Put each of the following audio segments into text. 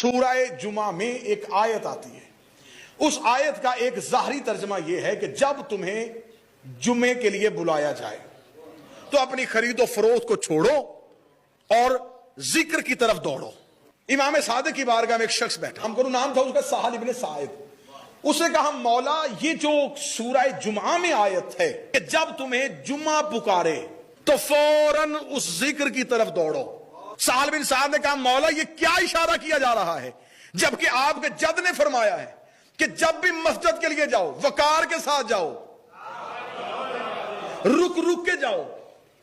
सूरह जुमा में एक आयत आती है। उस आयत का एक ज़ाहरी तर्जमा यह है कि जब तुम्हें जुमे के लिए बुलाया जाए तो अपनी खरीदो फरोख्त को छोड़ो और जिक्र की तरफ दौड़ो। इमाम सादिक की बारगाह में एक शख्स बैठा, हमको नाम था उसका साहल इब्न साइद। उसने कहा, मौला ये जो सूरह जुमा में आयत है कि जब तुम्हें जुमा पुकारे तो फौरन उस जिक्र की तरफ दौड़ो। साहल बिन साद ने कहा, मौला ये क्या इशारा किया जा रहा है, जबकि आपके जद ने फरमाया है कि जब भी मस्जिद के लिए जाओ वकार के साथ जाओ, रुक रुक के जाओ,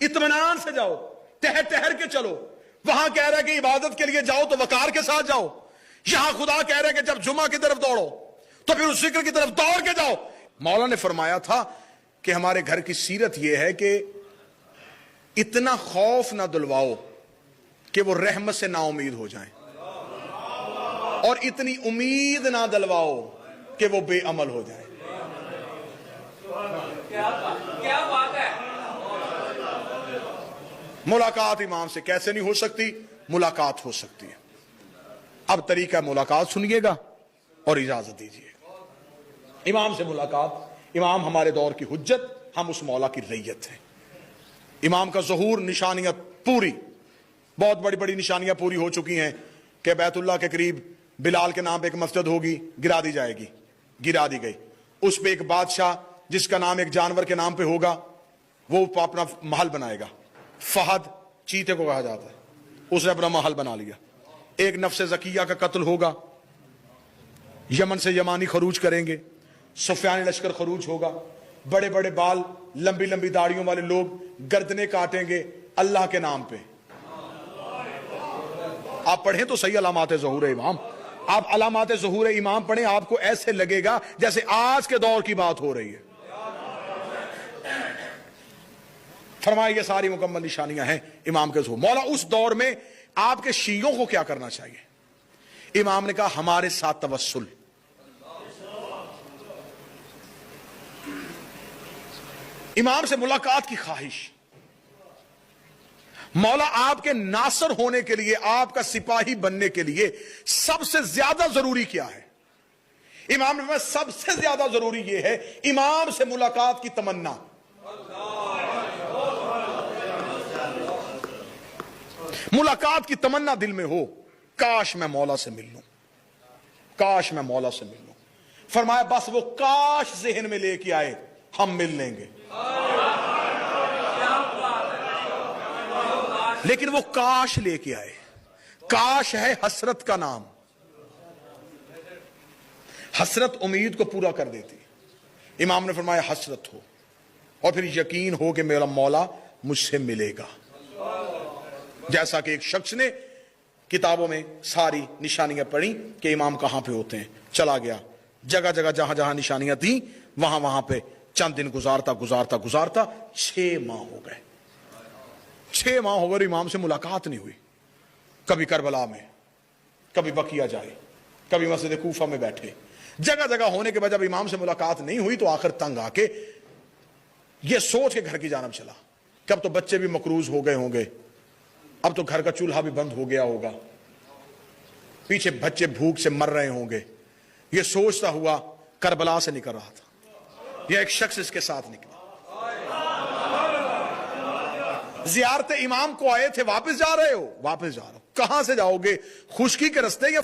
इत्मीनान से जाओ, ठहर ठहर के चलो। वहां कह रहा है कि इबादत के लिए जाओ तो वकार के साथ जाओ। यहां खुदा कह रहे हैं कि जब जुमा की तरफ दौड़ो तो फिर उस जिक्र की तरफ दौड़ के जाओ। मौला ने फरमाया था कि हमारे घर की सीरत यह है कि इतना खौफ ना दिलवाओ कि वो रहमत से नाउमीद हो जाएं, और इतनी उम्मीद ना दिलवाओ कि वो बेअमल हो जाए। क्या बात है। मुलाकात इमाम से कैसे नहीं हो सकती? मुलाकात हो सकती है। अब तरीका मुलाकात सुनिएगा और इजाजत दीजिएगा। इमाम से मुलाकात, इमाम हमारे दौर की हुज्जत, हम उस मौला की रैयत हैं। इमाम का ज़हूर, निशानियां पूरी, बहुत बड़ी बड़ी निशानियां पूरी हो चुकी हैं कि बैतुल्लाह के करीब बिलाल के नाम पे एक मस्जिद होगी, गिरा दी जाएगी, गिरा दी गई। उस पे एक बादशाह जिसका नाम एक जानवर के नाम पे होगा, वो अपना महल बनाएगा। फहद चीते को कहा जाता है, उसने अपना महल बना लिया। एक नफ्स ज़किया का कत्ल होगा, यमन से यमानी खरूज करेंगे, सुफियानी लश्कर खरूज होगा। बड़े बड़े बाल, लंबी लंबी दाढ़ियों वाले लोग गर्दने काटेंगे अल्लाह के नाम पे। आप पढ़ें तो सही अलामात ज़हूर इमाम, आप अलामात ज़हूर इमाम पढ़ें, आपको ऐसे लगेगा जैसे आज के दौर की बात हो रही है। फरमाया ये सारी मुकम्मल निशानियां हैं इमाम के ज़हूर। मौला उस दौर में आपके शियों को क्या करना चाहिए? इमाम ने कहा, हमारे साथ तवस्सुल, इमाम से मुलाकात की ख्वाहिश। मौला आपके नासर होने के लिए, आपका सिपाही बनने के लिए सबसे ज्यादा जरूरी क्या है? इमाम ने सबसे ज्यादा जरूरी यह है इमाम से मुलाकात की तमन्ना। मुलाकात की तमन्ना दिल में हो, काश मैं मौला से मिल लूं, काश मैं मौला से मिल लूं। फरमाया बस वो काश ज़हन में लेके आए, हम मिल लेंगे। लेकिन वो काश लेके आए, काश है हसरत का नाम। हसरत उम्मीद को पूरा कर देती। इमाम ने फरमाया हसरत हो और फिर यकीन हो कि मेरा मौला मुझसे मिलेगा। जैसा कि एक शख्स ने किताबों में सारी निशानियां पढ़ी कि इमाम कहां पे होते हैं, चला गया जगह जगह जहां जहां निशानियां थी वहां वहां पे चंद दिन गुजारता गुजारता गुजारता 6 माह हो गए। 6 माह हो गए, इमाम से मुलाकात नहीं हुई। कभी करबला में, कभी बकिया जाए, कभी मस्जिद कूफा में बैठे, जगह जगह होने के बाद जब इमाम से मुलाकात नहीं हुई तो आखिर तंग आके ये सोच के घर की जानब चला कि अब तो बच्चे भी मकरूज हो गए होंगे, अब तो घर का चूल्हा भी बंद हो गया होगा, पीछे बच्चे भूख से मर रहे होंगे। ये सोचता हुआ करबला से निकल रहा था। यह एक शख्स इसके साथ निकला, ज़ियारत इमाम को आए थे, वापस जा रहे हो? वापस जा रहे हो। कहां से जाओगे? खुशकी के रास्ते या